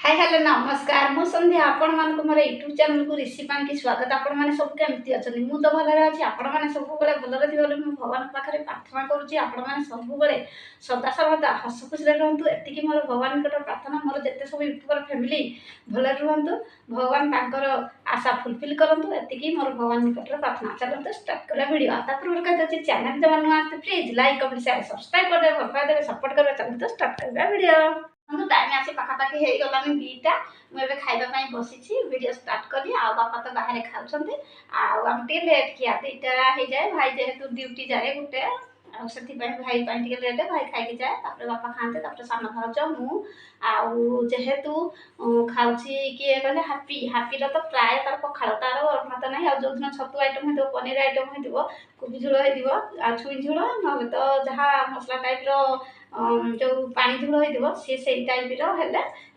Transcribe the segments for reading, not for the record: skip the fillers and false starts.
Hi hello नमस्कार मु संध्या आपण मान को मोर यूट्यूब चैनल को ऋषि पान की स्वागत। आपण माने सब केमती अछनी मु तो भलरे अछि। आपण माने सब बेले भलरे थिबले मु भगवान पाखरे प्रार्थना करूची आपण माने सब बेले सदा सर्वदा हस खुशी रे रहंतु। एतिकी मोर भगवान को प्रार्थना मोर जते सब यूट्यूबर फैमिली भलरे रहंतु। भगवान तांकर आशा फुलफिल करंतु। एतिकी मोर भगवान निकट प्रार्थना। चलंतु स्टार्ट करा वीडियो। आता पूर्व कहते चैनल जवान आते please like comment share subscribe कर दे भल पाए दे सपोर्ट कर। चलंतु स्टार्ट करा वीडियो। टाइम आसी पाखापाखि हो गलानी दीटा मुझे खाइबा बसी वीडियो स्टार्ट कली आ बापा तो बाहर खाऊँ आम टे लेट किया दीटा हो जाए भाई जेहेतु ड्यूटी जाए गोटे से भाई लेट भाई खाई जाए बापा खाते सान भाज मुझेतु खाऊँ किए कहले हापी हापीर तो प्राय तार पखाड़ तार भात ना जो दिन छतु आइटम हो पनीर आइटम हो कोबी झोल हो छुई झोल ना तो जहाँ मसला टाइप जो पानी झोल हो सी से टाइप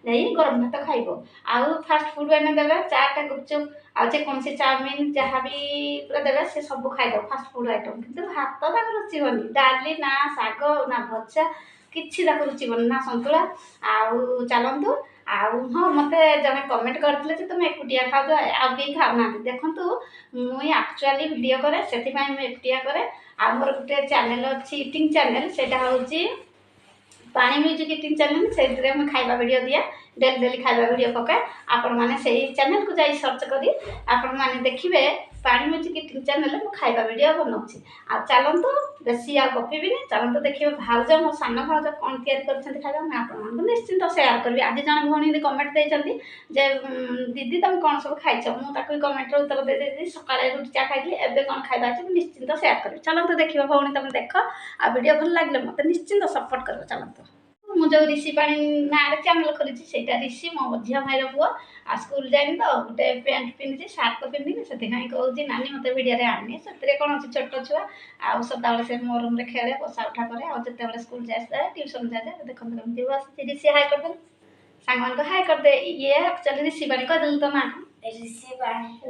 नहीं गरम भात खाइब आउ फास्ट फुड मैंने देवे चाट गुपचुप आौन चाउमिन जहाँ भी पूरा देवे से सब खाइद फास्ट फुड आइटम कि भात तक रुचीबनी डाली ना शाग ना भजा किसी रुचीबनी ना सतुला आउ चलतु आउ हाँ मत जब कमेंट करते तुम एकुटिया खाऊ आउ कहीं खाऊना देखूँ मुझे एक्चुअली वीडियो करे से एकुटिया करे आमर गोटे चैनल अच्छी इटिंग चैनल से हूँ पानी म्यूजिक इटिंग चैनल से खाइबा वीडियो दिया डेली डेली खाइबा वीडियो पकाए आपण मैंने से चैनल को जाई सर्च करी आपण मैंने देखिए पानी म्यूजिक इटिंग चैनल में खाइबा वीडियो बनाऊँगी आ चलतु बेसी आ गपीबी चलतु देखिए भाउज मो सान भाउज कौन तैयारी खाइबा मैं आपको निश्चिंत शेयर करी। आज जन भौणी कमेंट देते जे दीदी तुम कौन सब खाई मुझे कमेंट उत्तर दे सका रुटी चा खाई एवं कौन खाइबा अच्छे निश्चिंत शेयर करी। चलतु देखिए भौणी तुम देख आ वीडियो भल लगे मत निश्चिंत सपोर्ट कर। चलतु मुझे ऋषि पाणी ना चैनल खोली से ऋषि मो झी भाई पुओ आ स्कूल जाए तो गोटे पैंट पिंधि सार्ट तो पिंधि से कहूँ नानी मत वीडियो आनी से कौन अच्छे छोट छुआ आउ सदा से मो रूम खेले बसा उठा करे आते स्कूल जाए ट्यूशन जाए देखते कमी बस ऋषि हाई करदे सांग मान हाई करदे ये एक्चुअली ऋषि पाणी कहदेलु तो ना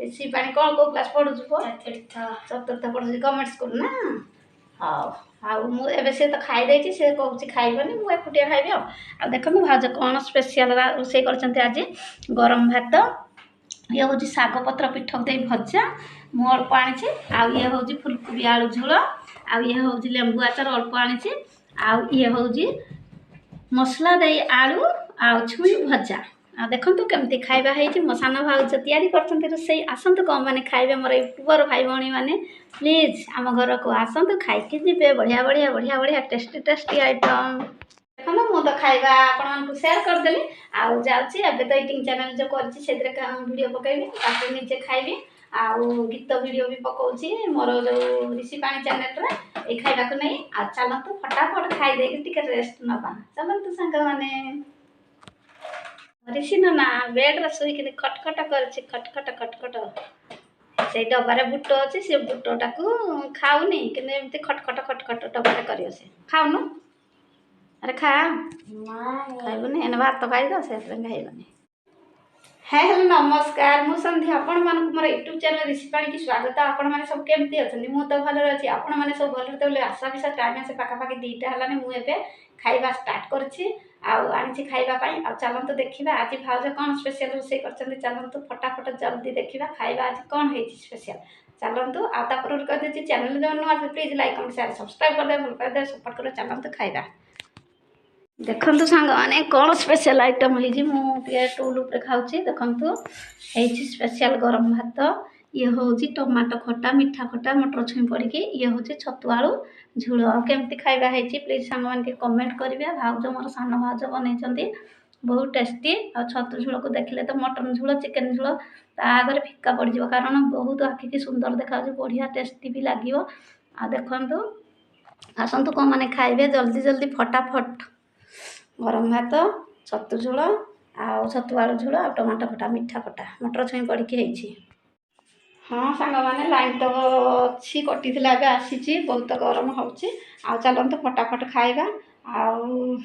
ऋषि पाणी कौन कौ क्लास पढ़ु चतुर्थ पढ़ु गवर्नमेंट स्कूल ना हाँ आउ मुझे सी तो खाई सी कहूँ खाइबनी मुझे एकुटिया खाइबी आ देखो भाज कौन स्पेशल रोषे कर आज गरम भात ये हूँ शाग पत्र पिठक दे भजा मु अल्प आनी आउ ये हूँ फुलकोबी आलू झोल आउ ये हूँ लेंबू आचार अल्प आनी आउ ये हूँ मसला दे आलू आउ छुई भजा आ देखु केमती खाइबा है मो सान भाउज तैयारी कर रोषे आसतु कौन मैंने खाइबे मोर यूट्यूबर भाई भौणी मैंने प्लीज आम घर को आसतु खाइकी जी बढ़िया बढ़िया बढ़िया बढ़िया टेस्टी टेस्टी आइटम देखो मु तो खाइबा आपको शेयर करदेली आउ जाऊँगी एवं तो इटिंग चैनल जो करीडियो पकईबी निजे खाइबी आउ गीत वीडियो भी पकाऊँगी मोर जो ऋषि पाणी चैनल ये खाइबा नहीं आ चलतु फटाफट खाईदे रेस्ट नवा चलतु सांग मैंने ऋषि ना बेड्रे शुईक खटखट कर खटखट खटखट से डबार बुट अच्छे से बुटा को खाऊनी कि खटखट खटखट डबार कर खाऊनु अरे खा खाइबनी एने भात खाई दो से खाइबनी। हाय हेलो नमस्कार मु संध्या आपण मानक मोर यूट्यूब चैनल ऋषि पाणी की स्वागत। आपण माने सब केमती अछनी मु तो भलरे अछि आपण माने सब भलरे तले आशा विशा टाइम से पाखापाखि दीटा हलाने मु एबे खाइबा स्टार्ट करछि आउ आनिछि खाइबा पाई आ चलंतु देखिबा आज भाउज कोन स्पेशल रोषे करछन्ती चलंतु फटाफट जल्दी देखिबा खाइबा आज कोन हेछि स्पेशल चलंतु आ तापर कर देछि चैनल जो नुआ please like comment share subscribe कर दे भल पाए दे सपोर्ट कर। चलंतु खाइबा देखु सांग मैंने कौन स्पेशल आइटम है टूल उपर खाऊँ देखु स्पेशल गरम भात ये हूँ टमाटो खटा मीठा खटा मटर छुई पड़ी ये हूँ छतु आलू झोल केमती खाइबा है प्लीज सांग मैंने कमेंट करेंगे। भाउज मोर सान भाउज बनई बहुत टेस्टी आ छतु झोल को देखले तो मटन झोल चिकेन झोल आगे फिका पड़ जाए कारण बहुत आखिकी सुंदर देखा बढ़िया टेस्टी भी लगे आ देखु आसतु कौन मैंने खाइबे जल्दी जल्दी फटाफट गरम भात छतु झोल आउ छतु आलू झोल आ टमाटो खटा मीठा खटा मटर छुई पड़ी हाँ सांग मैंने लाइन तो अच्छी कटी आसी बहुत गरम हो चलते फटाफट खाइबा आउ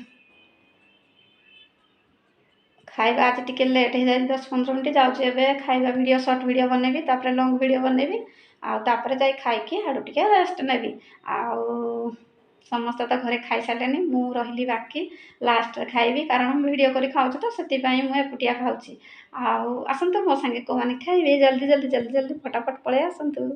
खाइबा आज टिके लेट हो जाए 10-15 मिनट जाऊे खाइबा वीडियो शॉर्ट वीडियो बनैबी तापर लॉन्ग वीडियो बनैबी आउ तापर जाई खाइकी हाडू टिके रेस्ट नेबी आउ ସମସ୍ତେ ତ ଘରେ ଖାଇସାରିଲେଣି, ମୁଁ ରହିଲି ବାକି ଲାଷ୍ଟରେ ଖାଇବି, କାରଣ ଭିଡ଼ିଓ କରି ଖାଉଛି ତ ସେଥିପାଇଁ ମୁଁ ଏକୁଟିଆ ଖାଉଛି। ଆଉ ଆସନ୍ତୁ ମୋ ସାଙ୍ଗେ କୋଉମାନେ ଖାଇବେ, ଜଲ୍ଦି ଜଲ୍ଦି ଜଲ୍ଦି ଜଲ୍ଦି ଫଟାଫଟ ପଳେଇ ଆସନ୍ତୁ।